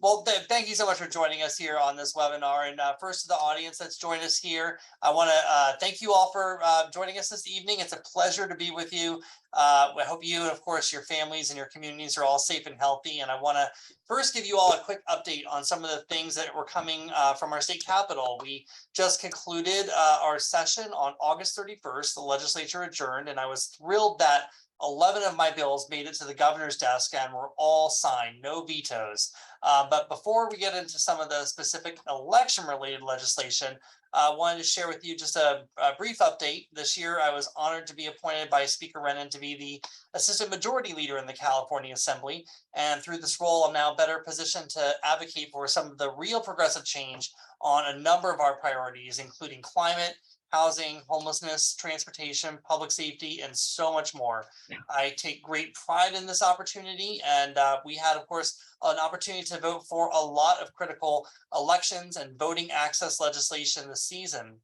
Well, thank you so much for joining us here on this webinar. And first to the audience that's joined us here, I want to thank you all for joining us this evening. It's a pleasure to be with you. I hope you and of course your families and your communities are all safe and healthy. And I want to first give you all a quick update on some of the things that were coming from our state capitol. We just concluded our session on August 31st. The legislature adjourned, and I was thrilled that 11 of my bills made it to the governor's desk and were all signed, no vetoes. But before we get into some of the specific election-related legislation, I wanted to share with you just a brief update. This year, I was honored to be appointed by Speaker Rennan to be the Assistant Majority Leader in the California Assembly. And through this role, I'm now better positioned to advocate for some of the real progressive change on a number of our priorities, including climate, housing, homelessness, transportation, public safety, and so much more. I take great pride in this opportunity, and we had, of course, an opportunity to vote for a lot of critical elections and voting access legislation this season.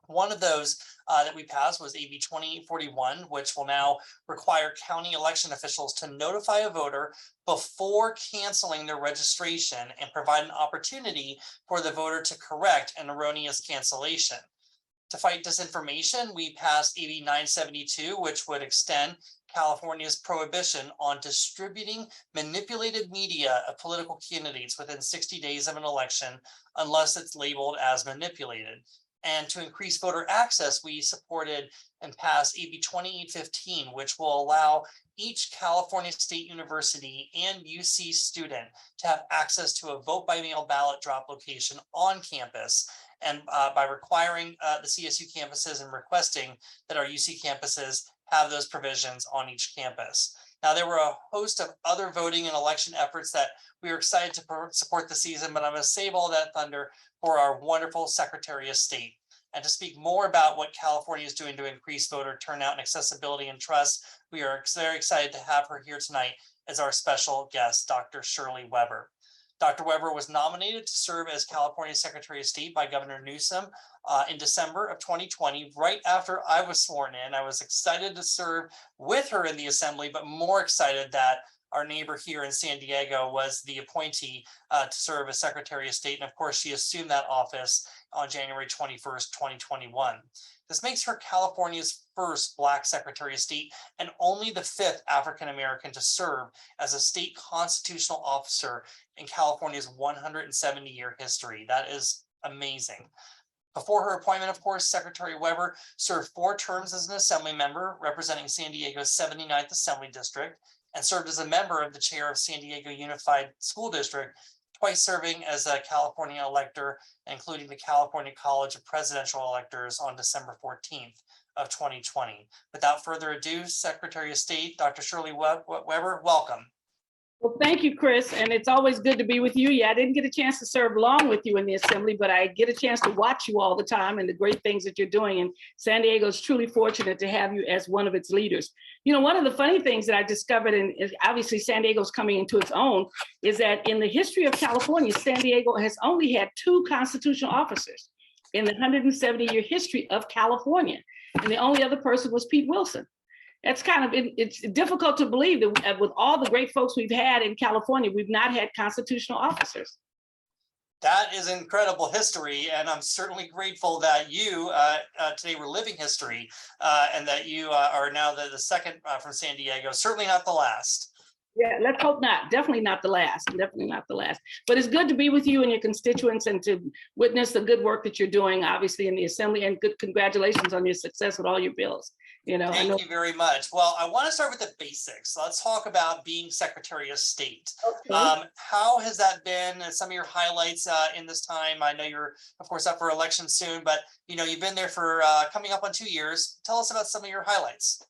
One of those that we passed was AB 2841, which will now require county election officials to notify a voter before canceling their registration and provide an opportunity for the voter to correct an erroneous cancellation. To fight disinformation, we passed AB 972, which would extend California's prohibition on distributing manipulated media of political candidates within 60 days of an election, unless it's labeled as manipulated. And to increase voter access, we supported and passed AB 2815, which will allow each California State University and UC student to have access to a vote by mail ballot drop location on campus. And by requiring the CSU campuses and requesting that our UC campuses have those provisions on each campus. Now, there were a host of other voting and election efforts that we were excited to support this season, but I'm going to save all that thunder for our wonderful Secretary of State. And to speak more about what California is doing to increase voter turnout and accessibility and trust, we are very excited to have her here tonight as our special guest, Dr. Shirley Weber. Dr. Weber was nominated to serve as California Secretary of State by Governor Newsom in December of 2020, right after I was sworn in. I was excited to serve with her in the Assembly, but more excited that our neighbor here in San Diego was the appointee to serve as Secretary of State. And of course, she assumed that office on January 21st, 2021. This makes her California's first Black Secretary of State and only the 5th African-American to serve as a state constitutional officer in California's 170-year history. That is amazing. Before her appointment, of course, Secretary Weber served 4 terms as an Assembly member representing San Diego's 79th Assembly District and served as a member of the chair of San Diego Unified School District, twice serving as a California elector, including the California College of Presidential Electors on December 14th of 2020. Without further ado, Secretary of State, Dr. Shirley Weber, welcome. Well, thank you, Chris. And it's always good to be with you. Yeah, I didn't get a chance to serve long with you in the Assembly, but I get a chance to watch you all the time and the great things that you're doing. And San Diego is truly fortunate to have you as one of its leaders. You know, one of the funny things that I discovered, and obviously San Diego's coming into its own, is that in the history of California, San Diego has only had 2 constitutional officers in the 170-year history of California. And the only other person was Pete Wilson. That's kind of, it's difficult to believe that with all the great folks we've had in California, we've not had constitutional officers. That is incredible history, and I'm certainly grateful that you today were living history and that you are now the second from San Diego, certainly not the last. Yeah, let's hope not. Definitely not the last. Definitely not the last. But it's good to be with you and your constituents and to witness the good work that you're doing, obviously, in the Assembly, and good congratulations on your success with all your bills. You know, thank you very much. Well, I want to start with the basics. Let's talk about being Secretary of State. Okay. How has that been? Some of your highlights in this time? I know you're, of course, up for election soon, but you know, you've been there for coming up on 2 years. Tell us about some of your highlights.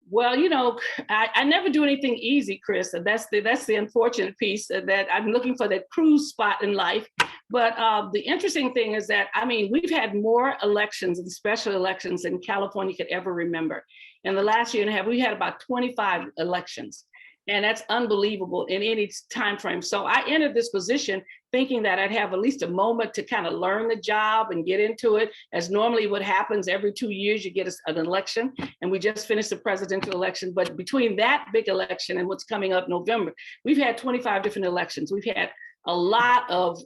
Well, you know, I never do anything easy, Chris. And that's the unfortunate piece, that I'm looking for that cruise spot in life. But the interesting thing is that, I mean, we've had more elections and special elections than California could ever remember. In the last year and a half, we had about 25 elections. And that's unbelievable in any time frame. So I entered this position thinking that I'd have at least a moment to kind of learn the job and get into it, as normally what happens every 2 years, you get an election, and we just finished the presidential election. But between that big election and what's coming up November, we've had 25 different elections. We've had a lot of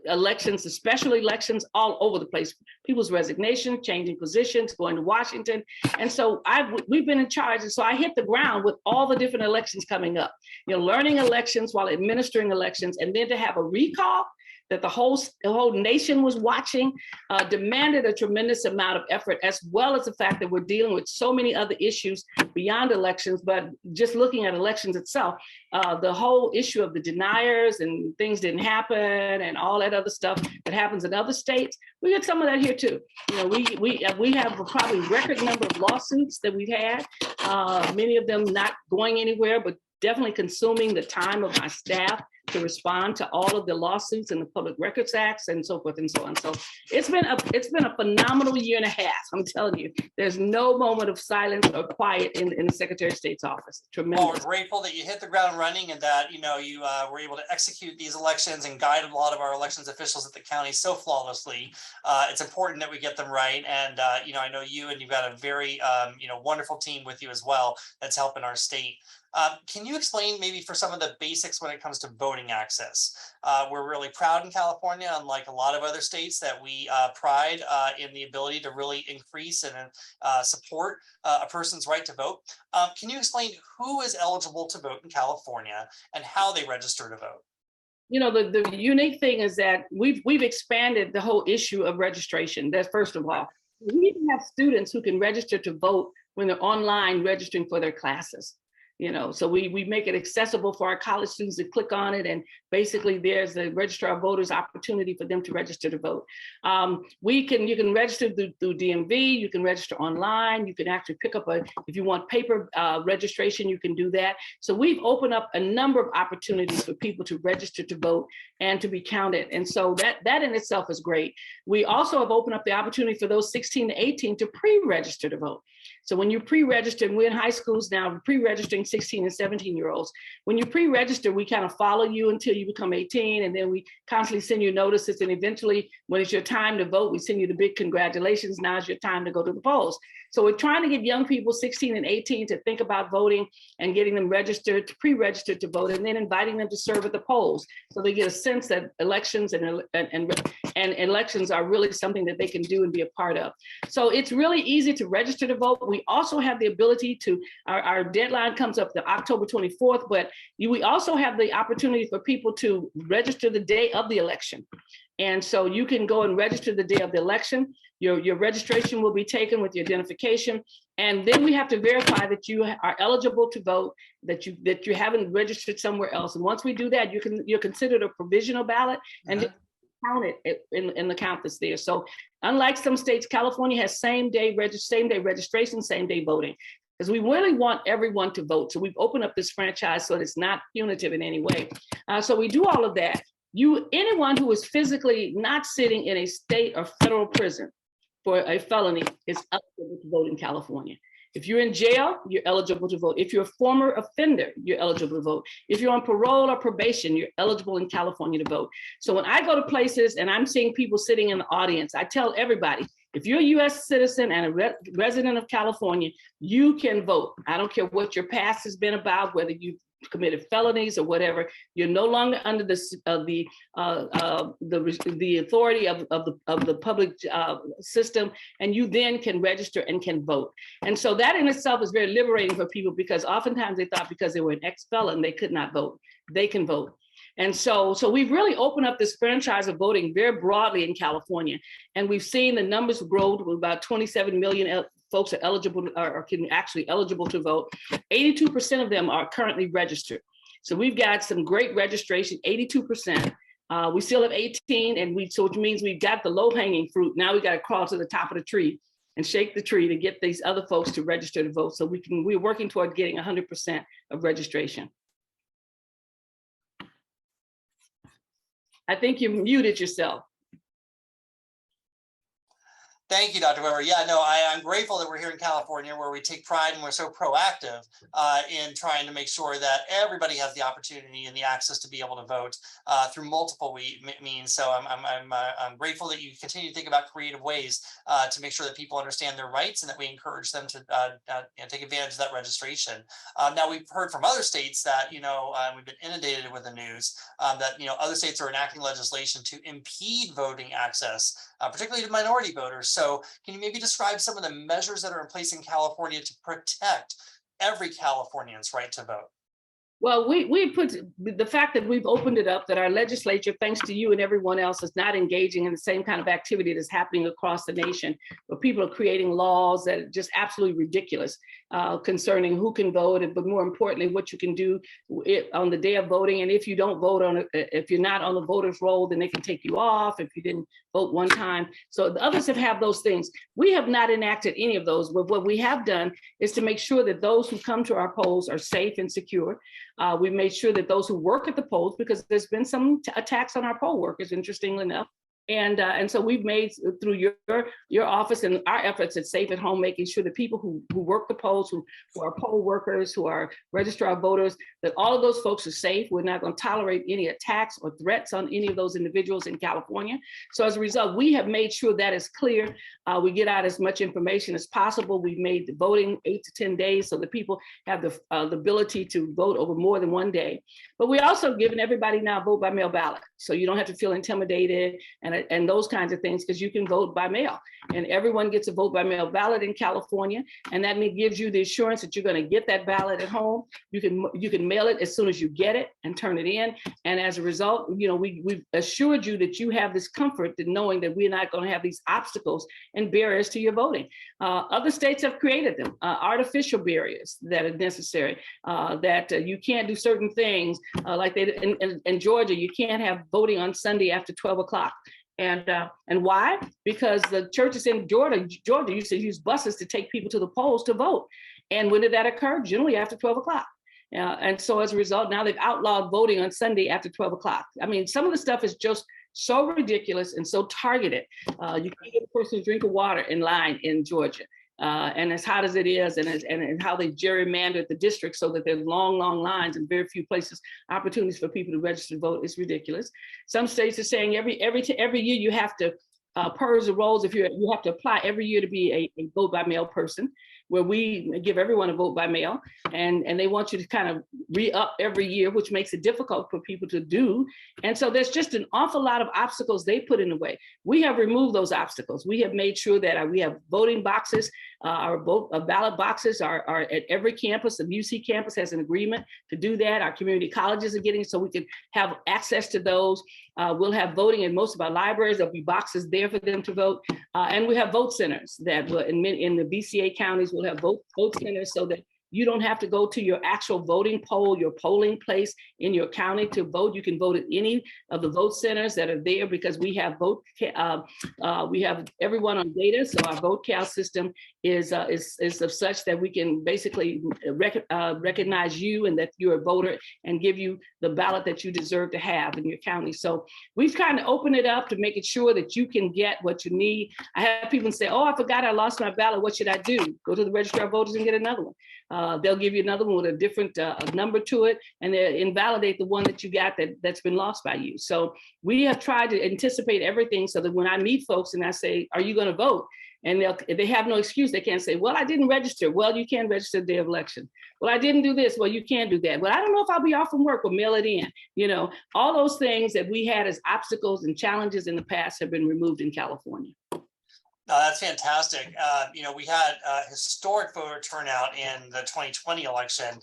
elections, special elections all over the place, people's resignation, changing positions, going to Washington. And so we've been in charge. And so I hit the ground with all the different elections coming up, learning elections while administering elections, and then to have a recall that the whole nation was watching, demanded a tremendous amount of effort, as well as the fact that we're dealing with so many other issues beyond elections. But just looking at elections itself, the whole issue of the deniers and things didn't happen and all that other stuff that happens in other states, we get some of that here too. We have probably record number of lawsuits that we've had, many of them not going anywhere, but definitely consuming the time of my staff to respond to all of the lawsuits and the Public Records Acts and so forth and so on. So it's been a phenomenal year and a half. I'm telling you, there's no moment of silence or quiet in the Secretary of State's office. Tremendous. Well, we're grateful that you hit the ground running and that you were able to execute these elections and guide a lot of our elections officials at the county so flawlessly. It's important that we get them right, and I know you and you've got a very wonderful team with you as well that's helping our state. Can you explain maybe for some of the basics when it comes to voting access? We're really proud in California, unlike a lot of other states, that we pride in the ability to really increase and support a person's right to vote. Can you explain who is eligible to vote in California and how they register to vote? The unique thing is that we've expanded the whole issue of registration. That's first of all. We even have students who can register to vote when they're online registering for their classes. So we make it accessible for our college students to click on it, and basically there's the registrar of voters opportunity for them to register to vote. You can register through DMV, you can register online, you can actually pick up if you want paper registration, you can do that. So we've opened up a number of opportunities for people to register to vote and to be counted. And so that in itself is great. We also have opened up the opportunity for those 16 to 18 to pre-register to vote. So when you pre-register, and we're in high schools now, pre-registering 16 and 17-year-olds. When you pre-register, we kind of follow you until you become 18, and then we constantly send you notices. And eventually, when it's your time to vote, we send you the big congratulations. Now is your time to go to the polls. So we're trying to get young people 16 and 18 to think about voting and getting them registered, pre-registered to vote, and then inviting them to serve at the polls. So they get a sense that elections and elections are really something that they can do and be a part of. So it's really easy to register to vote. We also have the ability to, our deadline comes up to October 24th, but we also have the opportunity for people to register the day of the election. And so you can go and register the day of the election. Your registration will be taken with your identification. And then we have to verify that you are eligible to vote, that you haven't registered somewhere else. And once we do that, you're considered a provisional ballot and then count it in the count that's there. So unlike some states, California has same day registration, same day voting, because we really want everyone to vote. So we've opened up this franchise so that it's not punitive in any way. So we do all of that. Anyone who is physically not sitting in a state or federal prison for a felony is eligible to vote in California. If you're in jail, you're eligible to vote. If you're a former offender, you're eligible to vote. If you're on parole or probation, you're eligible in California to vote. So when I go to places and I'm seeing people sitting in the audience, I tell everybody, if you're a US citizen and a resident of California, you can vote. I don't care what your past has been about, whether you've committed felonies or whatever. You're no longer under the authority of the public system, and you then can register and can vote. And so that in itself is very liberating for people, because oftentimes they thought because they were an ex-felon they could not vote. They can vote. And so we've really opened up this franchise of voting very broadly in California, and we've seen the numbers grow to about 27 million folks are eligible or eligible to vote. 82% of them are currently registered. So we've got some great registration, 82%. We still have 18, and so which means we've got the low-hanging fruit. Now we got to crawl to the top of the tree and shake the tree to get these other folks to register to vote. So we're working toward getting 100% of registration. I think you muted yourself. Thank you, Dr. Weber. Yeah, no, I'm grateful that we're here in California where we take pride and we're so proactive in trying to make sure that everybody has the opportunity and the access to be able to vote through multiple means. So I'm grateful that you continue to think about creative ways to make sure that people understand their rights and that we encourage them to take advantage of that registration. Now, we've heard from other states that, we've been inundated with the news that, other states are enacting legislation to impede voting access, particularly to minority voters. So can you maybe describe some of the measures that are in place in California to protect every Californian's right to vote? Well, we put the fact that we've opened it up, that our legislature, thanks to you and everyone else, is not engaging in the same kind of activity that's happening across the nation, where people are creating laws that are just absolutely ridiculous concerning who can vote, but more importantly, what you can do on the day of voting. And if you don't vote if you're not on the voters roll, then they can take you off if you didn't vote one time. So the others have those things. We have not enacted any of those, but what we have done is to make sure that those who come to our polls are safe and secure. We made sure that those who work at the polls, because there's been some attacks on our poll workers, interestingly enough. And so we've made, through your office and our efforts at Safe at Home, making sure that people who work the polls, who are poll workers, who are registrar voters, that all of those folks are safe. We're not going to tolerate any attacks or threats on any of those individuals in California. So as a result, we have made sure that is clear. We get out as much information as possible. We've made the voting 8 to 10 days so that people have the ability to vote over more than one day. But we also given everybody now a vote by mail ballot, so you don't have to feel intimidated and those kinds of things, because you can vote by mail, and everyone gets a vote by mail ballot in California, and that gives you the assurance that you're going to get that ballot at home. You can mail it as soon as you get it and turn it in, and as a result, we've assured you that you have this comfort that knowing that we're not going to have these obstacles and barriers to your voting. Other states have created them, artificial barriers that are necessary, that you can't do certain things, like they in Georgia, you can't have voting on Sunday after 12 o'clock. And why? Because the churches in Georgia used to use buses to take people to the polls to vote. And when did that occur? Generally after 12 o'clock. And so as a result, now they've outlawed voting on Sunday after 12 o'clock. I mean, some of the stuff is just so ridiculous and so targeted. You can't get a person to drink of water in line in Georgia. And as hot as it is, and how they gerrymandered the district so that there's long lines and very few places, opportunities for people to register to vote, is ridiculous. Some states are saying every year you have to purge the rolls. If you have to apply every year to be a vote by mail person, where we give everyone a vote by mail, and they want you to kind of re-up every year, which makes it difficult for people to do. And so there's just an awful lot of obstacles they put in the way. We have removed those obstacles. We have made sure that we have voting boxes. Our ballot boxes are at every campus. The UC campus has an agreement to do that. Our community colleges are getting, so we can have access to those. We'll have voting in most of our libraries. There'll be boxes there for them to vote. And we have vote centers that will, in the BCA counties, we'll have vote centers so that you don't have to go to your actual voting poll, your polling place in your county to vote. You can vote at any of the vote centers that are there, because we have we have everyone on data. So our vote count system is of such that we can basically recognize you and that you're a voter and give you the ballot that you deserve to have in your county. So we've kind of opened it up to make it sure that you can get what you need. I have people say, oh, I forgot I lost my ballot. What should I do? Go to the registrar of voters and get another one. They'll give you another one with a different number to it, and they'll invalidate the one that you got that's been lost by you. So we have tried to anticipate everything so that when I meet folks and I say, are you going to vote? And they have no excuse. They can't say, well, I didn't register. Well, you can register the day of election. Well, I didn't do this. Well, you can't do that. Well, I don't know if I'll be off from work. Well, mail it in. All those things that we had as obstacles and challenges in the past have been removed in California. No, that's fantastic. We had historic voter turnout in the 2020 election,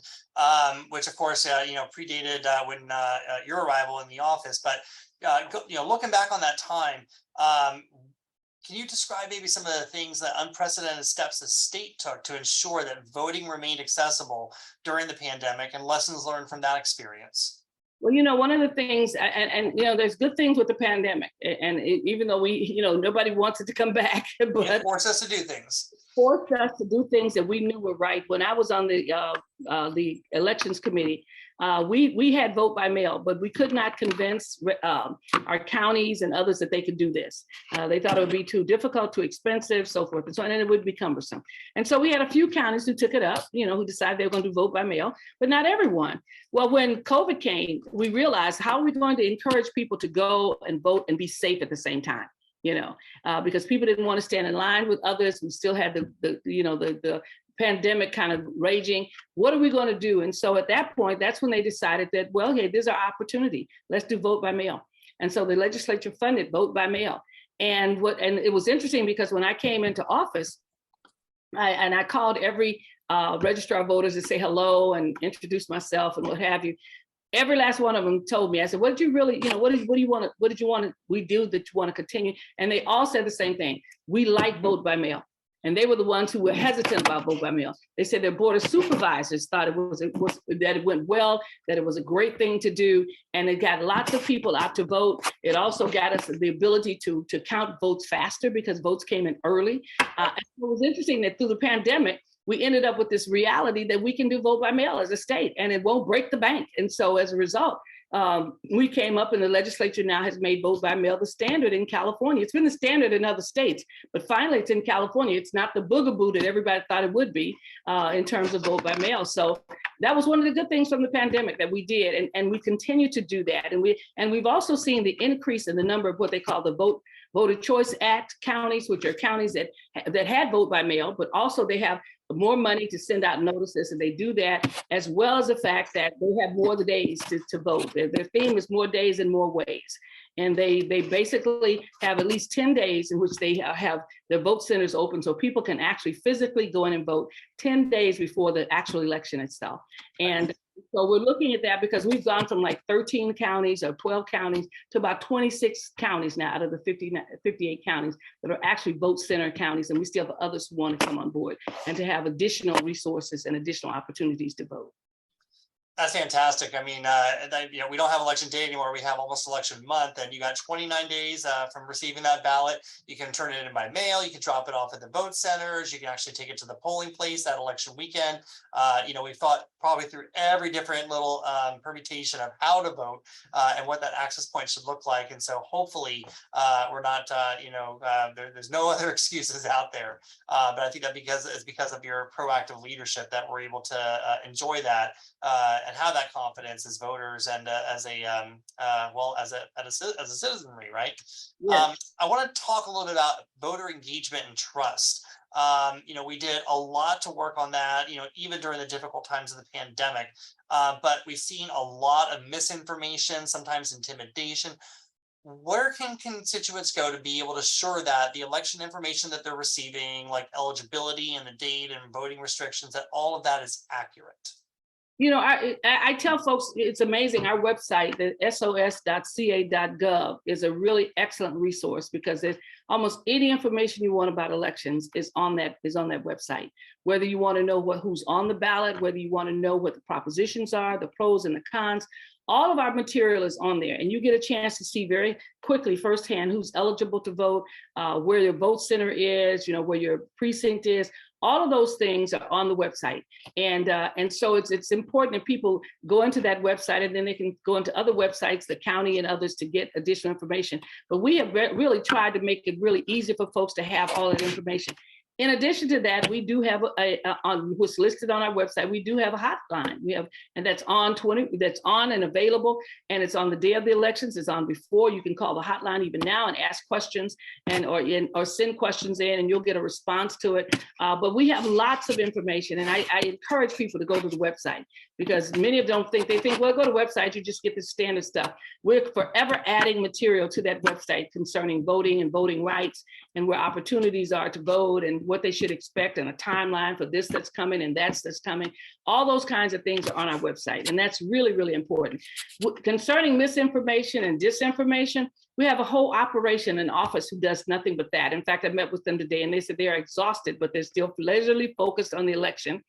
which of course, predated when your arrival in the office. But, looking back on that time, can you describe maybe some of the things, the unprecedented steps the state took to ensure that voting remained accessible during the pandemic, and lessons learned from that experience? Well, one of the things, and there's good things with the pandemic, and even though nobody wants it to come back, but it forced us to do things. forced us to do things that we knew were right. When I was on the elections committee, we had vote by mail, but we could not convince our counties and others that they could do this. They thought it would be too difficult, too expensive, so forth and so on, and it would be cumbersome. And so we had a few counties who took it up, who decided they were going to do vote by mail, but not everyone. Well, when COVID came, we realized, how are we going to encourage people to go and vote and be safe at the same time? Because people didn't want to stand in line with others. We still had the pandemic kind of raging. What are we going to do? And so at that point, that's when they decided that, well, hey, there's our opportunity. Let's do vote by mail. And so the legislature funded vote by mail. And it was interesting because when I came into office, I called every registrar of voters to say hello and introduce myself and what have you. Every last one of them told me, I said, what did you really, what did you want to, we do that you want to continue? And they all said the same thing. We like vote by mail. And they were the ones who were hesitant about vote by mail. They said their board of supervisors thought that it went well, that it was a great thing to do. And it got lots of people out to vote. It also got us the ability to count votes faster because votes came in early. And it was interesting that through the pandemic, we ended up with this reality that we can do vote by mail as a state and it won't break the bank. And so as a result, we came up and the legislature now has made vote by mail the standard in California. It's been the standard in other states, but finally it's in California. It's not the boogaboo that everybody thought it would be in terms of vote by mail. So that was one of the good things from the pandemic that we did. And we continue to do that. And we've also seen the increase in the number of what they call the Voter Choice Act counties, which are counties that had vote by mail, but also they have more money to send out notices, and they do that, as well as the fact that they have more days to vote. Their theme is more days and more ways. And they basically have at least 10 days in which they have their vote centers open so people can actually physically go in and vote 10 days before the actual election itself. And so we're looking at that because we've gone from like 13 counties or 12 counties to about 26 counties now out of the 58 counties that are actually vote center counties. And we still have others who want to come on board and to have additional resources and additional opportunities to vote. That's fantastic. I mean, we don't have election day anymore. We have almost election month, and you got 29 days from receiving that ballot. You can turn it in by mail. You can drop it off at the vote centers. You can actually take it to the polling place that election weekend. We've thought probably through every different little permutation of how to vote and what that access point should look like. And so hopefully we're not, there's no other excuses out there. But I think that it's because of your proactive leadership that we're able to enjoy that. And have that confidence as voters and as a citizenry, right? Yeah. I want to talk a little bit about voter engagement and trust. We did a lot to work on that, even during the difficult times of the pandemic. But we've seen a lot of misinformation, sometimes intimidation. Where can constituents go to be able to assure that the election information that they're receiving, like eligibility and the date and voting restrictions, that all of that is accurate? I tell folks it's amazing. Our website, the sos.ca.gov, is a really excellent resource because there's almost any information you want about elections is on that website. Whether you want to know who's on the ballot, whether you want to know what the propositions are, the pros and the cons, all of our material is on there, and you get a chance to see very quickly firsthand who's eligible to vote, where your vote center is, where your precinct is. All of those things are on the website. And so it's important that people go into that website and then they can go into other websites, the county and others, to get additional information. But we have really tried to make it really easy for folks to have all that information. In addition to that, we do have on what's listed on our website. We do have a hotline. That's on and available, and it's on the day of the elections. It's on before. You can call the hotline even now and ask questions or send questions in, and you'll get a response to it. But we have lots of information, and I encourage people to go to the website because many of them think, well, go to the website, you just get the standard stuff. We're forever adding material to that website concerning voting and voting rights and where opportunities are to vote and what they should expect and a timeline for this that's coming and that's coming. All those kinds of things are on our website. And that's really, really important. Concerning misinformation and disinformation, we have a whole operation in office who does nothing but that. In fact, I met with them today and they said they are exhausted, but they're still leisurely focused on the election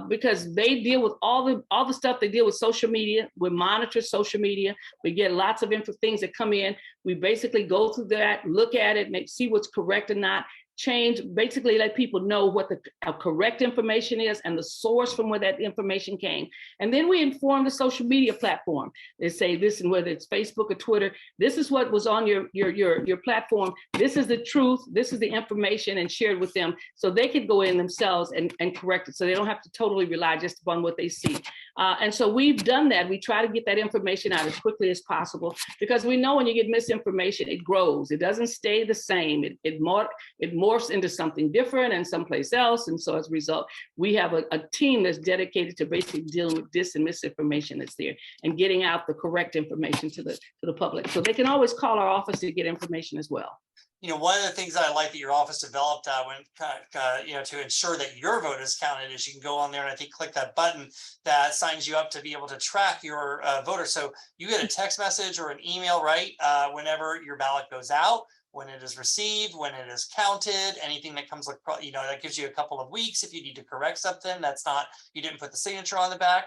because they deal with all the stuff. They deal with social media. We monitor social media. We get lots of things that come in. We basically go through that, look at it, see what's correct or not, change, basically let people know what the correct information is and the source from where that information came. And then we inform the social media platform. They say this, and whether it's Facebook or Twitter, this is what was on your platform. This is the truth. This is the information, and shared with them so they can go in themselves and correct it. So they don't have to totally rely just upon what they see. And so we've done that. We try to get that information out as quickly as possible, because we know when you get misinformation, it grows. It doesn't stay the same. It morphs into something different and someplace else. And so as a result, we have a team that's dedicated to basically dealing with this and misinformation that's there and getting out the correct information to the public. So they can always call our office to get information as well. You know, one of the things that I like that your office developed to ensure that your vote is counted is you can go on there and I think click that button that signs you up to be able to track your voter. So you get a text message or an email, right? Whenever your ballot goes out, when it is received, when it is counted, anything that comes, that gives you a couple of weeks if you need to correct something that's not, you didn't put the signature on the back.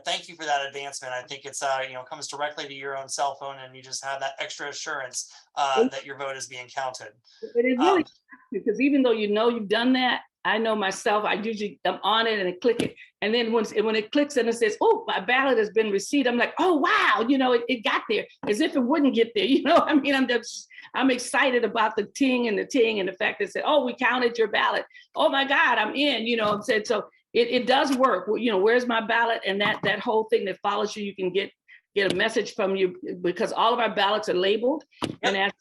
Thank you for that advancement. I think it's, comes directly to your own cell phone, and you just have that extra assurance that your vote is being counted. But it really, because even though you've done that, I know myself, I'm on it and I click it. And then when it clicks and it says, oh, my ballot has been received, I'm like, oh, wow, it got there, as if it wouldn't get there. I'm excited about the ting and the fact that it said, oh, we counted your ballot. Oh my God, I'm in, said, so it does work. Where's my ballot? And that whole thing that follows you, you can get a message from you, because all of our ballots are labeled. Yep. And as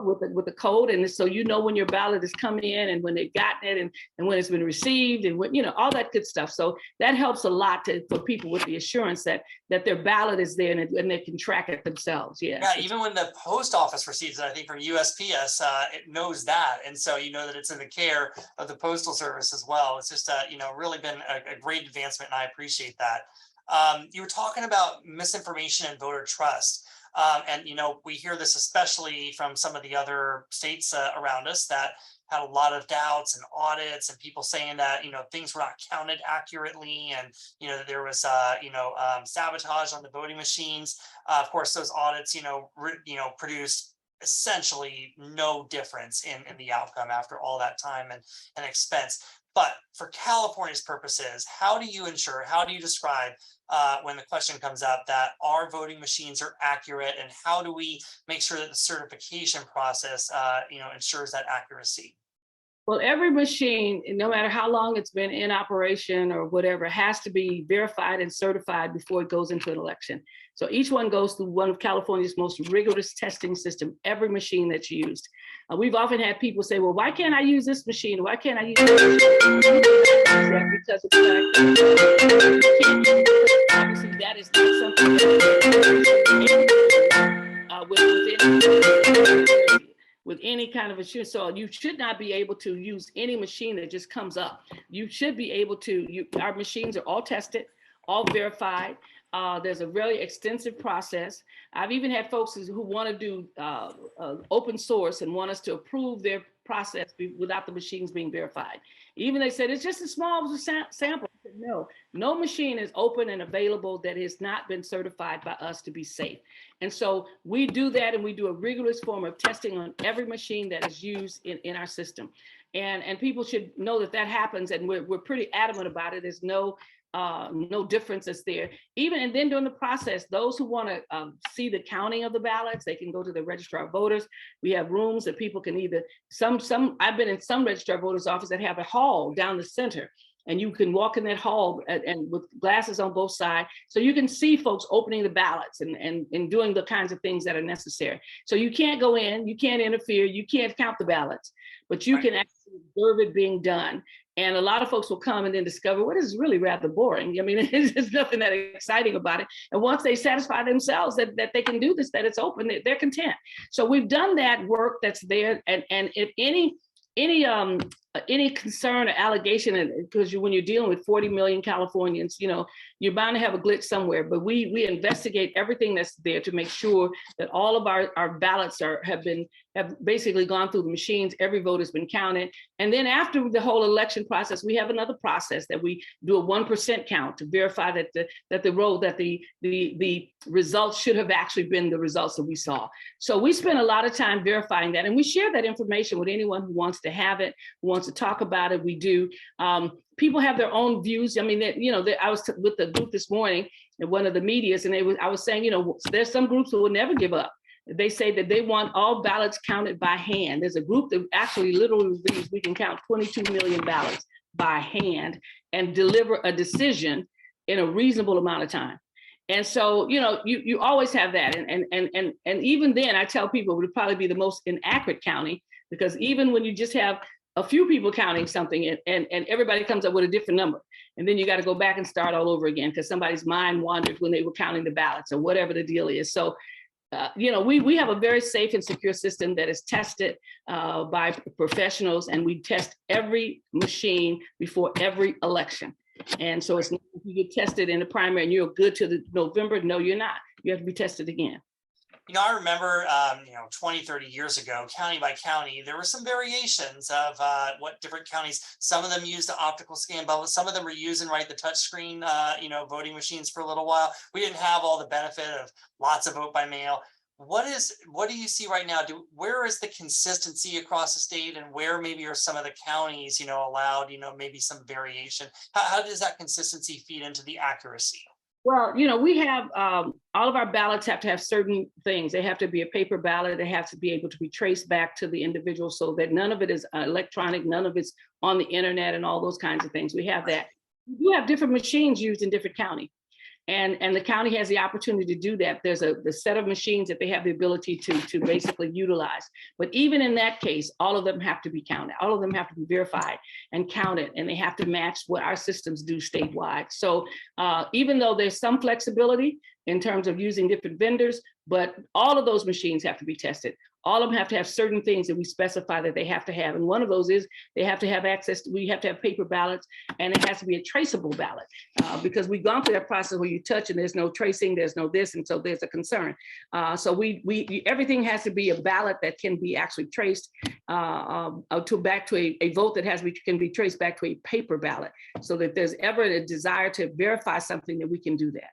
with the code, and so when your ballot is coming in and when they've gotten it and when it's been received and when, all that good stuff. So that helps a lot for people with the assurance that their ballot is there and they can track it themselves. Yeah. Even when the post office receives it, I think from USPS, it knows that, and so that it's in the care of the Postal Service as well. It's just really been a great advancement, and I appreciate that. You were talking about misinformation and voter trust. And we hear this especially from some of the other states around us that had a lot of doubts and audits and people saying that, things were not counted accurately, and, that there was, sabotage on the voting machines. Of course, those audits, produced essentially no difference in the outcome after all that time and expense. But for California's purposes, how do you describe when the question comes up that our voting machines are accurate, and how do we make sure that the certification process, ensures that accuracy? Well, every machine, no matter how long it's been in operation or whatever, has to be verified and certified before it goes into an election. So each one goes through one of California's most rigorous testing system, every machine that's used. We've often had people say, well, why can't I use this machine? Why can't I use that machine? Because of the fact that obviously that is not something with any kind of assurance. So you should not be able to use any machine that just comes up. You should be able to, our machines are all tested, all verified. There's a really extensive process. I've even had folks who want to do open source and want us to approve their process without the machines being verified. Even they said, it's just a small sample. I said, no machine is open and available that has not been certified by us to be safe. And so we do that, and we do a rigorous form of testing on every machine that is used in our system. And people should know that happens, and we're pretty adamant about it. There's no differences there. And then during the process, those who want to see the counting of the ballots, they can go to the registrar of voters. We have rooms that people can I've been in some registrar of voters office that have a hall down the center, and you can walk in that hall and with glasses on both sides, so you can see folks opening the ballots and doing the kinds of things that are necessary. So you can't go in, you can't interfere, you can't count the ballots, but you can actually observe it being done. And a lot of folks will come and then discover what is really rather boring. I mean, there's nothing that exciting about it. And once they satisfy themselves that they can do this, that it's open, they're content. So we've done that work that's there. And if any any concern or allegation, because when you're dealing with 40 million Californians, you're bound to have a glitch somewhere. But we investigate everything that's there to make sure that all of our ballots have basically gone through the machines. Every vote has been counted. And then after the whole election process, we have another process that we do a 1% count to verify that the results should have actually been the results that we saw. So we spend a lot of time verifying that, and we share that information with anyone who wants to have it, who wants to talk about it. We do. People have their own views. I mean, I was with the group this morning in one of the medias, and I was saying, there's some groups who will never give up. They say that they want all ballots counted by hand. There's a group that actually literally believes we can count 22 million ballots by hand and deliver a decision in a reasonable amount of time. And so, you always have that. And even then, I tell people it would probably be the most inaccurate county, because even when you just have a few people counting something and everybody comes up with a different number, and then you got to go back and start all over again because somebody's mind wandered when they were counting the ballots or whatever the deal is. So, we have a very safe and secure system that is tested by professionals, and we test every machine before every election. And so it's not if you get tested in the primary and you're good to the November. No, you're not. You have to be tested again. I remember, 20, 30 years ago, county by county, there were some variations of what different counties, some of them used the optical scan bubble, some of them were using, the touchscreen, voting machines for a little while. We didn't have all the benefit of lots of vote by mail. What do you see right now? Where is the consistency across the state, and where maybe are some of the counties, allowed, maybe some variation? How does that consistency feed into the accuracy? Well, we have all of our ballots have to have certain things. They have to be a paper ballot. They have to be able to be traced back to the individual so that none of it is electronic, none of it's on the internet and all those kinds of things. We have that. We do have different machines used in different counties. And the county has the opportunity to do that. There's the set of machines that they have the ability to basically utilize. But even in that case, all of them have to be counted. All of them have to be verified and counted, and they have to match what our systems do statewide. So even though there's some flexibility in terms of using different vendors, but all of those machines have to be tested. All of them have to have certain things that we specify that they have to have. And one of those is they have to have access to, we have to have paper ballots, and it has to be a traceable ballot because we've gone through that process where you touch and there's no tracing, there's no this, and so there's a concern. So we everything has to be a ballot that can be actually traced back to a vote that can be traced back to a paper ballot, so that there's ever a desire to verify something that we can do that.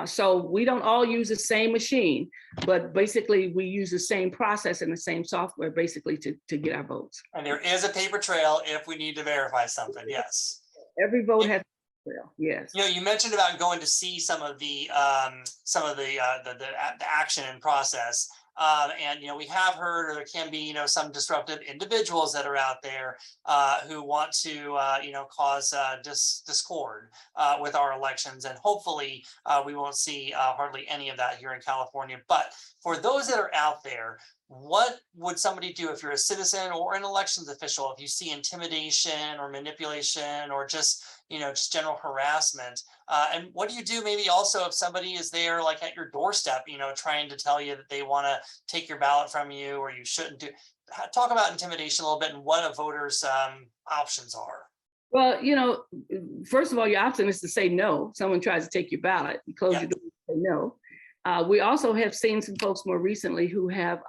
So we don't all use the same machine, but basically we use the same process and the same software basically to get our votes. And there is a paper trail if we need to verify something. Yes. Every vote has a trail. Yes. You mentioned about going to see some of the action and process. And we have heard, or there can be some disruptive individuals that are out there who want to cause discord with our elections, and hopefully we won't see hardly any of that here in California. But for those that are out there, what would somebody do if you're a citizen or an elections official, if you see intimidation or manipulation or just general harassment? And what do you do maybe also if somebody is there like at your doorstep, trying to tell you that they want to take your ballot from you or you shouldn't do? Talk about intimidation a little bit and what a voter's options are. Well, first of all, your option is to say no. Someone tries to take your ballot, you close your door and say no. We also have seen some folks more recently who have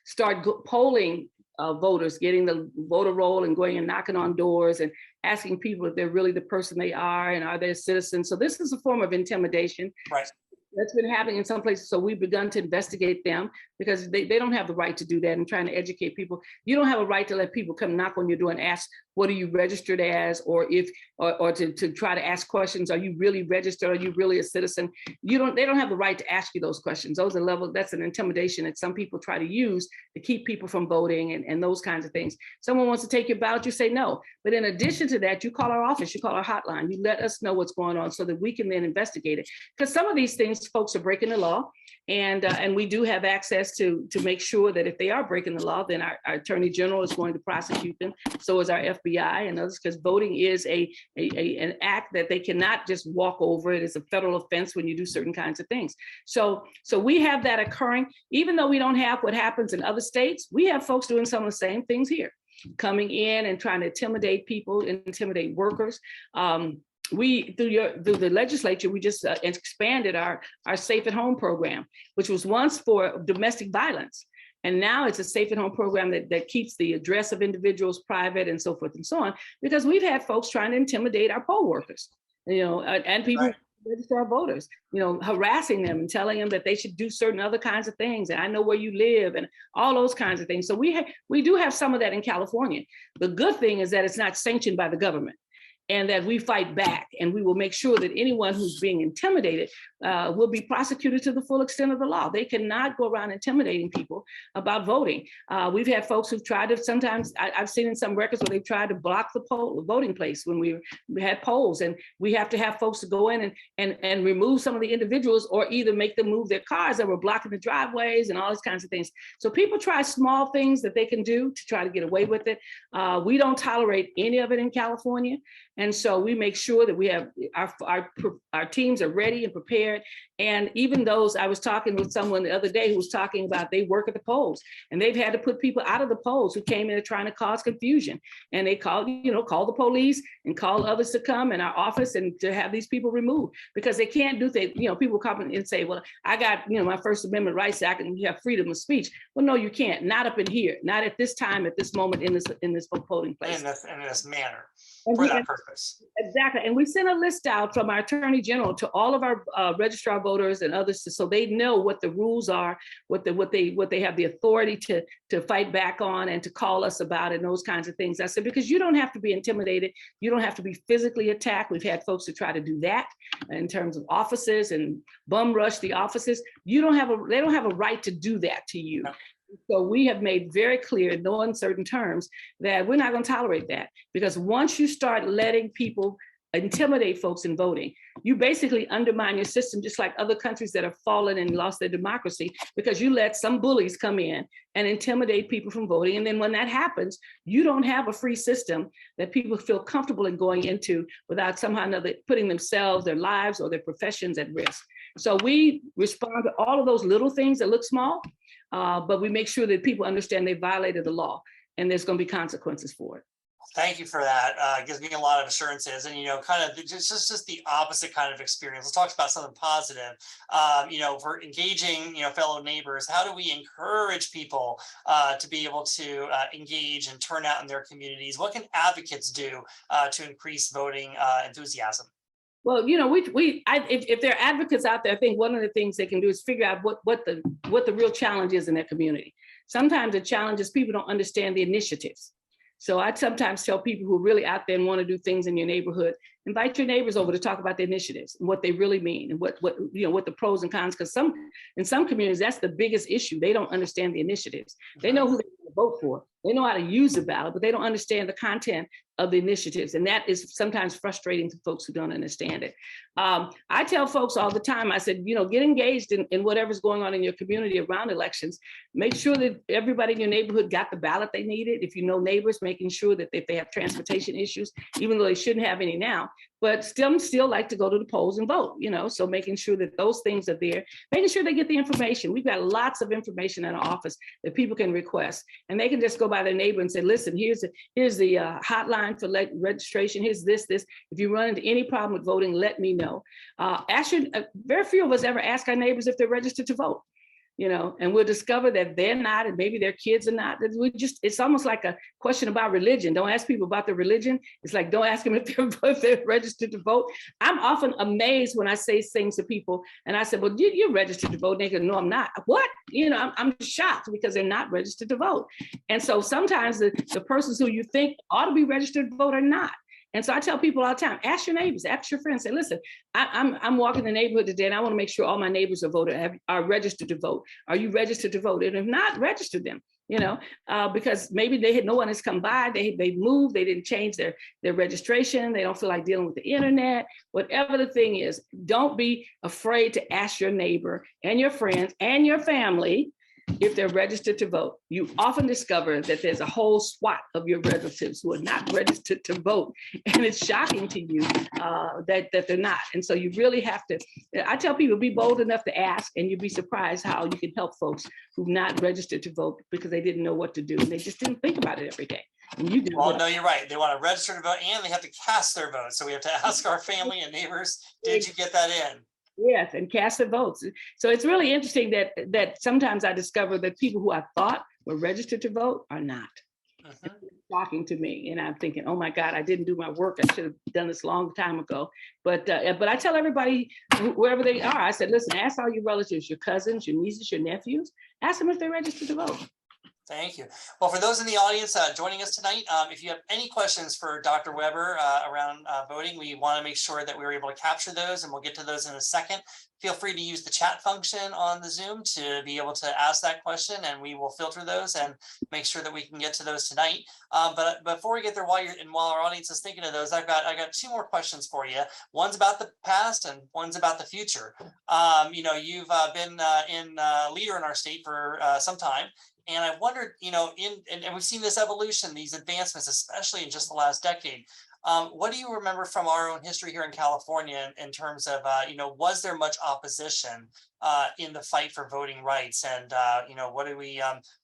started polling voters, getting the voter roll and going and knocking on doors and asking people if they're really the person they are and are they a citizen. So this is a form of intimidation. Right. That's been happening in some places. So we've begun to investigate them because they don't have the right to do that, and trying to educate people. You don't have a right to let people come knock on your door and ask, what are you registered as? Or to try to ask questions. Are you really registered? Are you really a citizen? They don't have the right to ask you those questions. That's an intimidation that some people try to use to keep people from voting and those kinds of things. Someone wants to take your ballot, you say no. But in addition to that, you call our office, you call our hotline, you let us know what's going on so that we can then investigate it. Because some of these things, folks are breaking the law, and we do have access to make sure that if they are breaking the law, then our Attorney General is going to prosecute them. So is our FBI and others, because voting is an act that they cannot just walk over. It is a federal offense when you do certain kinds of things. So we have that occurring, even though we don't have what happens in other states. We have folks doing some of the same things here. coming in and trying to intimidate people, intimidate workers. We, through the legislature, we just expanded our Safe at Home program, which was once for domestic violence. And now it's a Safe at Home program that keeps the address of individuals private and so forth and so on, because we've had folks trying to intimidate our poll workers, and people Right. who register our voters, harassing them and telling them that they should do certain other kinds of things. And I know where you live and all those kinds of things. So we do have some of that in California. The good thing is that it's not sanctioned by the government, and that we fight back, and we will make sure that anyone who's being intimidated will be prosecuted to the full extent of the law. They cannot go around intimidating people about voting. We've had folks who've tried to, sometimes I've seen in some records where they've tried to block the voting place when we had polls, and we have to have folks to go in and remove some of the individuals, or either make them move their cars that were blocking the driveways and all these kinds of things. So people try small things that they can do to try to get away with it. We don't tolerate any of it in California. And so we make sure that we have our teams are ready and prepared. And even those, I was talking with someone the other day who was talking about they work at the polls, and they've had to put people out of the polls who came in trying to cause confusion. And they call the police and call others to come in our office and to have these people removed, because they can't do things. People come and say, well, I got, my First Amendment rights, so I can have freedom of speech. Well, no, you can't. Not up in here. Not at this time, at this moment, in this polling place. In this manner. And For that purpose. Exactly. And we sent a list out from our Attorney General to all of our registrar voters and others, so they know what the rules are, what they have the authority to fight back on and to call us about, and those kinds of things. I said, because you don't have to be intimidated. You don't have to be physically attacked. We've had folks who try to do that in terms of offices and bum rush the offices. They don't have a right to do that to you. No. So we have made very clear in no uncertain terms that we're not going to tolerate that, because once you start letting people intimidate folks in voting, you basically undermine your system, just like other countries that have fallen and lost their democracy, because you let some bullies come in and intimidate people from voting. And then when that happens, you don't have a free system that people feel comfortable in going into without somehow or another putting themselves, their lives, or their professions at risk. So we respond to all of those little things that look small, but we make sure that people understand they violated the law and there's going to be consequences for it. Thank you for that. It gives me a lot of assurances, and kind of just the opposite kind of experience. Let's talk about something positive. For engaging fellow neighbors, how do we encourage people to be able to engage and turn out in their communities? What can advocates do to increase voting enthusiasm? Well, if there are advocates out there, I think one of the things they can do is figure out what the real challenge is in their community. Sometimes the challenge is people don't understand the initiatives. So I sometimes tell people who are really out there and want to do things in your neighborhood, invite your neighbors over to talk about the initiatives and what they really mean, and what the pros and cons, because in some communities, that's the biggest issue. They don't understand the initiatives. They know who they want to vote for. They know how to use the ballot, but they don't understand the content of the initiatives. And that is sometimes frustrating to folks who don't understand it. I tell folks all the time, I said, get engaged in whatever's going on in your community around elections. Make sure that everybody in your neighborhood got the ballot they needed. If you know neighbors, making sure that if they have transportation issues, even though they shouldn't have any now, but still like to go to the polls and vote, so making sure that those things are there, making sure they get the information. We've got lots of information in our office that people can request, and they can just go by their neighbor and say, listen, here's the hotline for registration. Here's this. If you run into any problem with voting, let me know. Very few of us ever ask our neighbors if they're registered to vote. And we'll discover that they're not, and maybe their kids are not. It's almost like a question about religion. Don't ask people about their religion. It's like, don't ask them if they're registered to vote. I'm often amazed when I say things to people and I say, well, you're registered to vote. And they go, no, I'm not. What? I'm shocked because they're not registered to vote. And so sometimes the persons who you think ought to be registered to vote are not. And so I tell people all the time, ask your neighbors, ask your friends, say, listen, I'm walking the neighborhood today and I want to make sure all my neighbors are registered to vote. Are you registered to vote? And if not, register them, because maybe no one has come by, they moved, they didn't change their registration, they don't feel like dealing with the internet, whatever the thing is. Don't be afraid to ask your neighbor and your friends and your family if they're registered to vote. You often discover that there's a whole swath of your relatives who are not registered to vote. And it's shocking to you that they're not. And so you really have to, I tell people, be bold enough to ask, and you'd be surprised how you can help folks who've not registered to vote because they didn't know what to do. And they just didn't think about it every day. And you did Well, what? no, you're right. They want to register to vote and they have to cast their vote. So we have to ask our family and neighbors, did you get that in? Yes, and cast their votes. So it's really interesting that sometimes I discover that people who I thought were registered to vote are not. Mhm. Shocking to me, and I'm thinking, oh my God, I didn't do my work. I should have done this a long time ago. But I tell everybody, wherever they are, I said, listen, ask all your relatives, your cousins, your nieces, your nephews, ask them if they're registered to vote. Thank you. Well, for those in the audience joining us tonight, if you have any questions for Dr. Weber around voting, we want to make sure that we were able to capture those, and we'll get to those in a second. Feel free to use the chat function on the Zoom to be able to ask that question, and we will filter those and make sure that we can get to those tonight. But before we get there, while our audience is thinking of those, I got two more questions for you. One's about the past and one's about the future. You've been in leader in our state for some time. And I wondered, and we've seen this evolution, these advancements, especially in just the last decade. What do you remember from our own history here in California in terms of, was there much opposition in the fight for voting rights? And,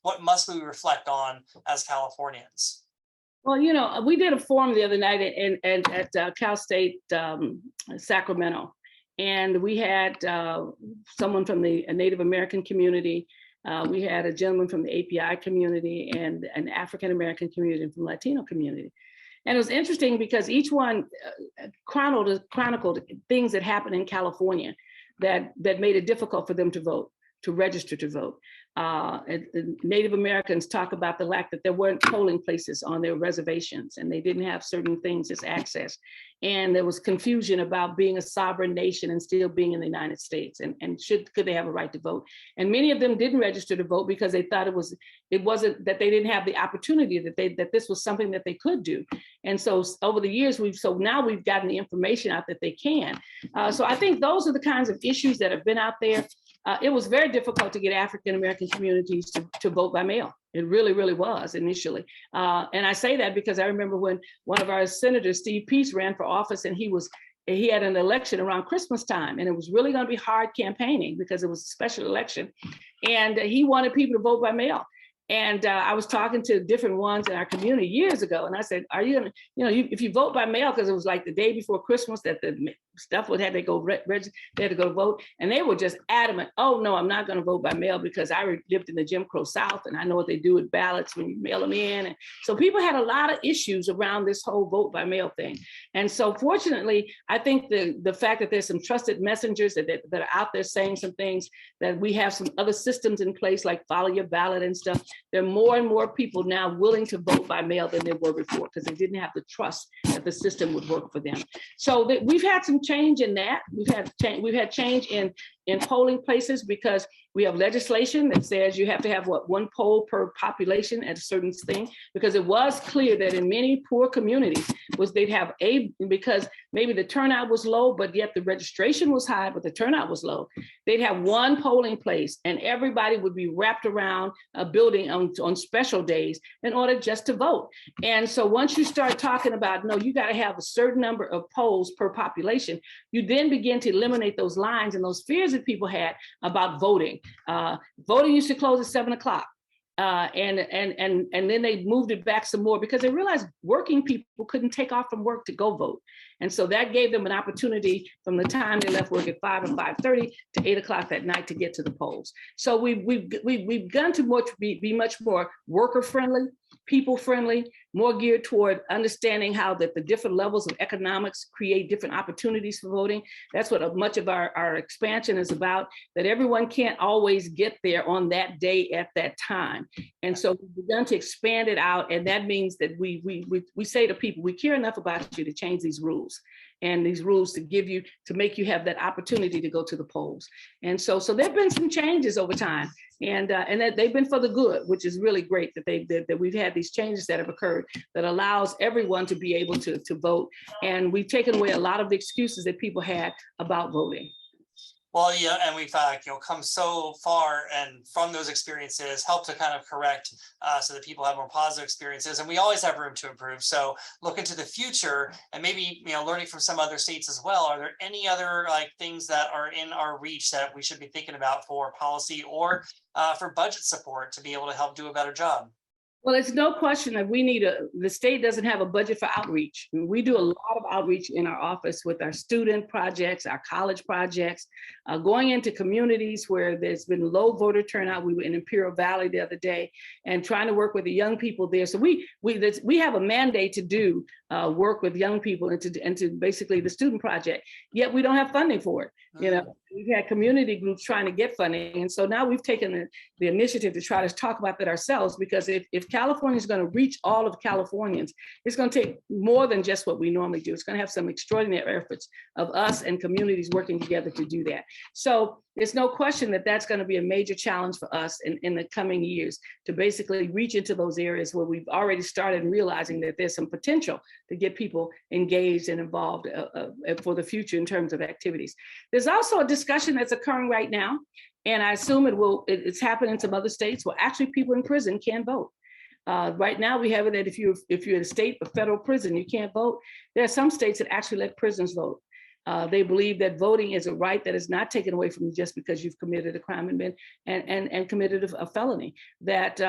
what must we reflect on as Californians? Well, we did a forum the other night at Cal State Sacramento, and we had someone from the Native American community. We had a gentleman from the API community and an African-American community and from Latino community. And it was interesting because each one chronicled things that happened in California that made it difficult for them to vote, to register to vote. Native Americans talk about the lack that there weren't polling places on their reservations and they didn't have certain things as access. And there was confusion about being a sovereign nation and still being in the United States and could they have a right to vote? And many of them didn't register to vote because they thought it wasn't that they didn't have the opportunity, that this was something that they could do. And so over the years, now we've gotten the information out that they can. So I think those are the kinds of issues that have been out there. It was very difficult to get African-American communities to vote by mail. It really, really was initially. And I say that because I remember when one of our senators, Steve Peace, ran for office and he had an election around Christmas time, and it was really going to be hard campaigning because it was a special election. And he wanted people to vote by mail. And I was talking to different ones in our community years ago, and I said, "Are you gonna, if you vote by mail, because it was like the day before Christmas that the stuff would have to go they had to go vote, and they were just adamant. Oh no, I'm not going to vote by mail because I lived in the Jim Crow South, and I know what they do with ballots when you mail them in. And so people had a lot of issues around this whole vote by mail thing. And so fortunately, I think the fact that there's some trusted messengers that are out there saying some things, that we have some other systems in place like follow your ballot and stuff. There are more and more people now willing to vote by mail than there were before because they didn't have the trust that the system would work for them. So we've had some change in that. We've had change in polling places because we have legislation that says you have to have one poll per population at a certain thing, because it was clear that in many poor communities they'd have because maybe the turnout was low, but yet the registration was high, but the turnout was low. They'd have one polling place and everybody would be wrapped around a building on special days in order just to vote. And so once you start talking about, no, you got to have a certain number of polls per population, you then begin to eliminate those lines and those fears that people had about voting. Voting used to close at 7 o'clock. And then they moved it back some more because they realized working people couldn't take off from work to go vote. And so that gave them an opportunity from the time they left work at 5 or 5:30 to 8 o'clock that night to get to the polls. So we've begun to be much more worker friendly, people friendly, more geared toward understanding how that the different levels of economics create different opportunities for voting. That's what much of our expansion is about, that everyone can't always get there on that day at that time. And so we've begun to expand it out. And that means that we say to people, we care enough about you to change these rules. And these rules to make you have that opportunity to go to the polls. And so there've been some changes over time, and that they've been for the good, which is really great that we've had these changes that have occurred that allows everyone to be able to vote. And we've taken away a lot of the excuses that people had about voting. Well, yeah, and we've come so far, and from those experiences, help to kind of correct so that people have more positive experiences. And we always have room to improve. So look into the future, and maybe learning from some other states as well. Are there any other things that are in our reach that we should be thinking about for policy or for budget support to be able to help do a better job? Well, it's no question that the state doesn't have a budget for outreach. We do a lot of outreach in our office with our student projects, our college projects, going into communities where there's been low voter turnout. We were in Imperial Valley the other day and trying to work with the young people there. So we have a mandate to do work with young people and to basically the student project, yet we don't have funding for it. You know, we've had community groups trying to get funding. And so now we've taken the initiative to try to talk about that ourselves, because if California is going to reach all of Californians, it's going to take more than just what we normally do. It's going to have some extraordinary efforts of us and communities working together to do that. So there's no question that that's going to be a major challenge for us in the coming years, to basically reach into those areas where we've already started realizing that there's some potential to get people engaged and involved for the future in terms of activities. There's also a discussion that's occurring right now, and I assume it's happening in some other states where actually people in prison can vote. Right now we have it that if you're in a state or federal prison, you can't vote. There are some states that actually let prisoners vote. They believe that voting is a right that is not taken away from you just because you've committed a crime and committed a felony, that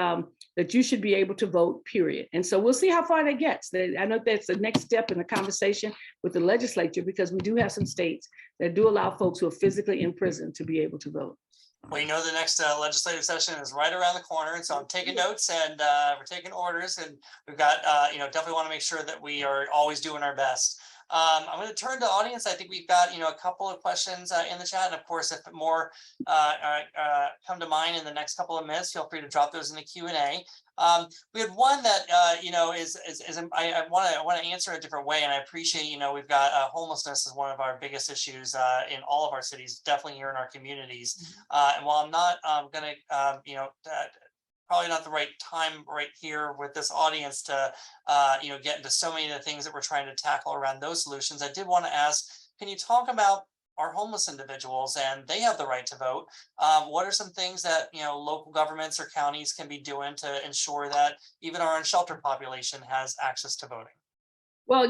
you should be able to vote, period. And so we'll see how far that gets. I know that's the next step in the conversation with the legislature, because we do have some states that do allow folks who are physically in prison to be able to vote. Well, you know, the next legislative session is right around the corner, and so I'm taking notes and we're taking orders, and we've got, definitely want to make sure that we are always doing our best. I'm going to turn to the audience. I think we've got, a couple of questions in the chat. And of course, if more come to mind in the next couple of minutes, feel free to drop those in the Q&A. We had one that, I want to answer a different way. And I appreciate, we've got homelessness is one of our biggest issues in all of our cities, definitely here in our communities. And while I'm not going to, probably not the right time right here with this audience to, get into so many of the things that we're trying to tackle around those solutions. I did want to ask, can you talk about our homeless individuals, and they have the right to vote? What are some things that, local governments or counties can be doing to ensure that even our unsheltered population has access to voting? Well,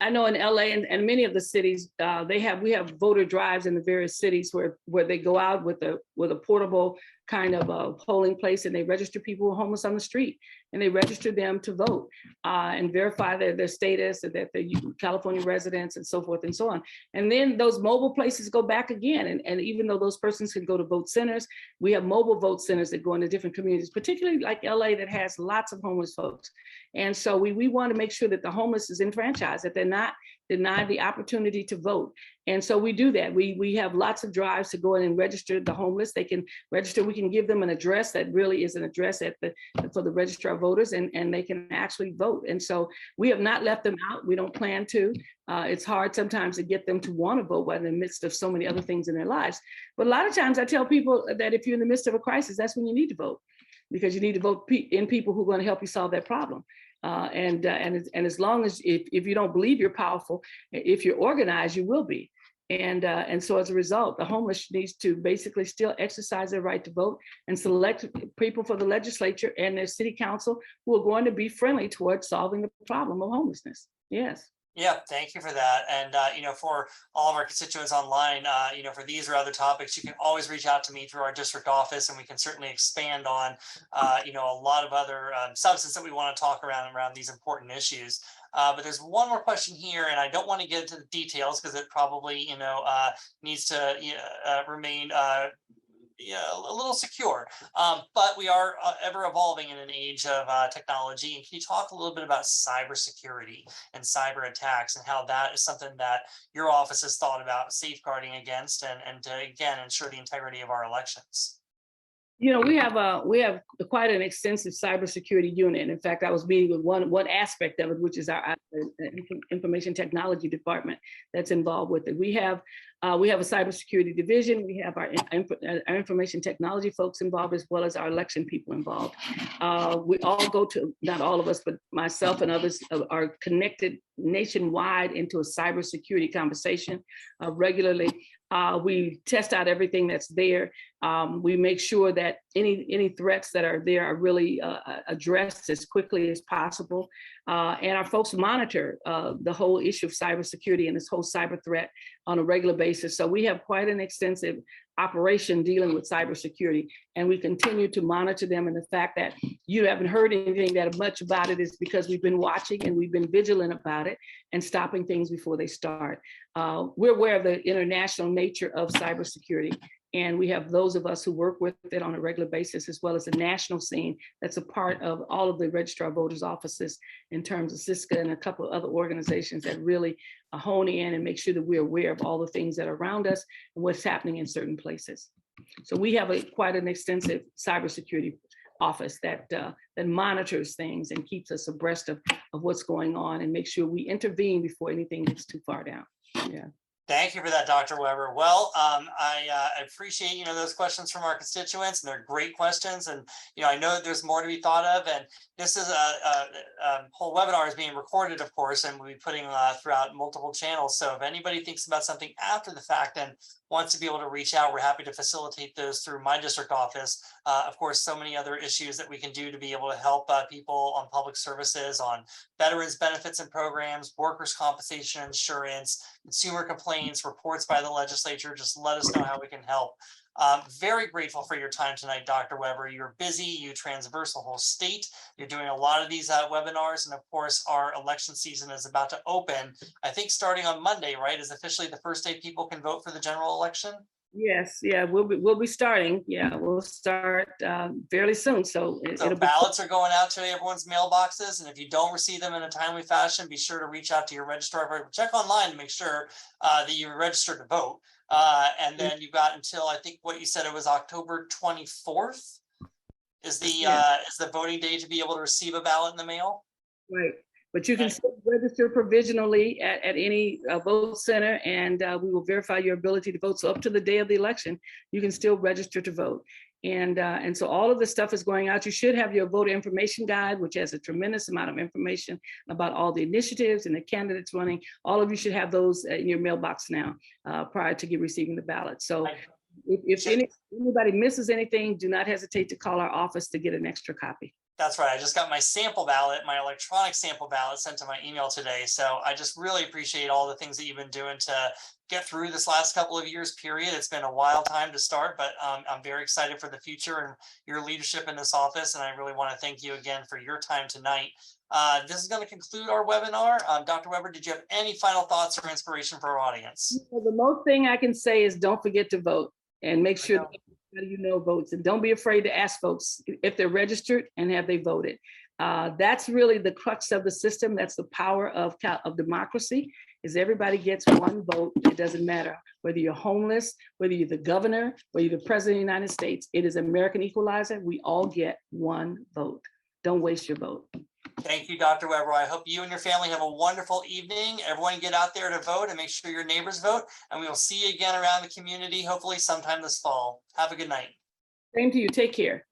I know in LA and many of the cities, we have voter drives in the various cities where they go out with a portable kind of a polling place, and they register people who are homeless on the street, and they register them to vote and verify their status, that they're California residents and so forth and so on. And then those mobile places go back again. And even though those persons can go to vote centers, we have mobile vote centers that go into different communities, particularly like LA, that has lots of homeless folks. And so we want to make sure that the homeless is enfranchised, that they're not denied the opportunity to vote. And so we do that. We have lots of drives to go in and register the homeless. They can register. We can give them an address that really is an address for the registrar of voters, and they can actually vote. And so we have not left them out. We don't plan to. It's hard sometimes to get them to want to vote while in the midst of so many other things in their lives. But a lot of times I tell people that if you're in the midst of a crisis, that's when you need to vote, because you need to vote in people who are going to help you solve that problem. And as long as if you don't believe you're powerful, if you're organized, you will be. And so as a result, the homeless needs to basically still exercise their right to vote and select people for the legislature and their city council who are going to be friendly towards solving the problem of homelessness. Yes. Yeah, thank you for that. And, for all of our constituents online, for these or other topics, you can always reach out to me through our district office, and we can certainly expand on, a lot of other substance that we want to talk around these important issues. But there's one more question here, and I don't want to get into the details because it probably, needs to remain a little secure, but we are ever evolving in an age of technology. And can you talk a little bit about cybersecurity and cyber attacks, and how that is something that your office has thought about safeguarding against, and to again ensure the integrity of our elections? We have quite an extensive cybersecurity unit. In fact, I was meeting with one aspect of it, which is our information technology department that's involved with it. We have a cybersecurity division. We have our information technology folks involved, as well as our election people involved. We all go to, not all of us, but myself and others are connected nationwide into a cybersecurity conversation regularly. We test out everything that's there. We make sure that any threats that are there are really addressed as quickly as possible. And our folks monitor the whole issue of cybersecurity and this whole cyber threat on a regular basis. So we have quite an extensive operation dealing with cybersecurity, and we continue to monitor them. And the fact that you haven't heard anything that much about it is because we've been watching and we've been vigilant about it and stopping things before they start. We're aware of the international nature of cybersecurity, and we have those of us who work with it on a regular basis, as well as the national scene that's a part of all of the registrar voters offices in terms of CISCA and a couple of other organizations that really hone in and make sure that we're aware of all the things that are around us and what's happening in certain places. So we have quite an extensive cybersecurity office that monitors things and keeps us abreast of what's going on and make sure we intervene before anything gets too far down. Yeah. Thank you for that, Dr. Weber. Well, I appreciate, those questions from our constituents, and they're great questions. And, I know that there's more to be thought of. And this is a whole webinar is being recorded, of course, and we'll be putting throughout multiple channels. So if anybody thinks about something after the fact and wants to be able to reach out, we're happy to facilitate those through my district office. Of course, so many other issues that we can do to be able to help people on public services, on veterans benefits and programs, workers' compensation insurance, consumer complaints, reports by the legislature. Just let us know how we can help. Very grateful for your time tonight, Dr. Weber. You're busy, you traverse the whole state. You're doing a lot of these webinars. And of course, our election season is about to open. I think starting on Monday, right, is officially the first day people can vote for the general election. Yes, yeah, we'll be starting. Yeah, we'll start fairly soon. So ballots are going out to everyone's mailboxes, and if you don't receive them in a timely fashion, be sure to reach out to your registrar. Check online to make sure that you're registered to vote. And then you've got until, I think what you said, it was October 24th is the voting day to be able to receive a ballot in the mail. Right. But you can still register provisionally at any vote center, and we will verify your ability to vote. So up to the day of the election, you can still register to vote. And so all of this stuff is going out. You should have your voter information guide, which has a tremendous amount of information about all the initiatives and the candidates running. All of you should have those in your mailbox now prior to receiving the ballot. So if anybody misses anything, do not hesitate to call our office to get an extra copy. That's right. I just got my sample ballot, my electronic sample ballot sent to my email today. So I just really appreciate all the things that you've been doing to get through this last couple of years period. It's been a wild time to start, but I'm very excited for the future and your leadership in this office. And I really want to thank you again for your time tonight. This is going to conclude our webinar. Dr. Weber, did you have any final thoughts or inspiration for our audience? Well, the most thing I can say is don't forget to vote and make sure that votes, and don't be afraid to ask folks if they're registered and have they voted. That's really the crux of the system. That's the power of democracy, is everybody gets one vote. It doesn't matter whether you're homeless, whether you're the governor, whether you're the president of the United States. It is American equalizer. We all get one vote. Don't waste your vote. Thank you, Dr. Weber. I hope you and your family have a wonderful evening. Everyone get out there to vote and make sure your neighbors vote. And we will see you again around the community, hopefully sometime this fall. Have a good night. Same to you. Take care.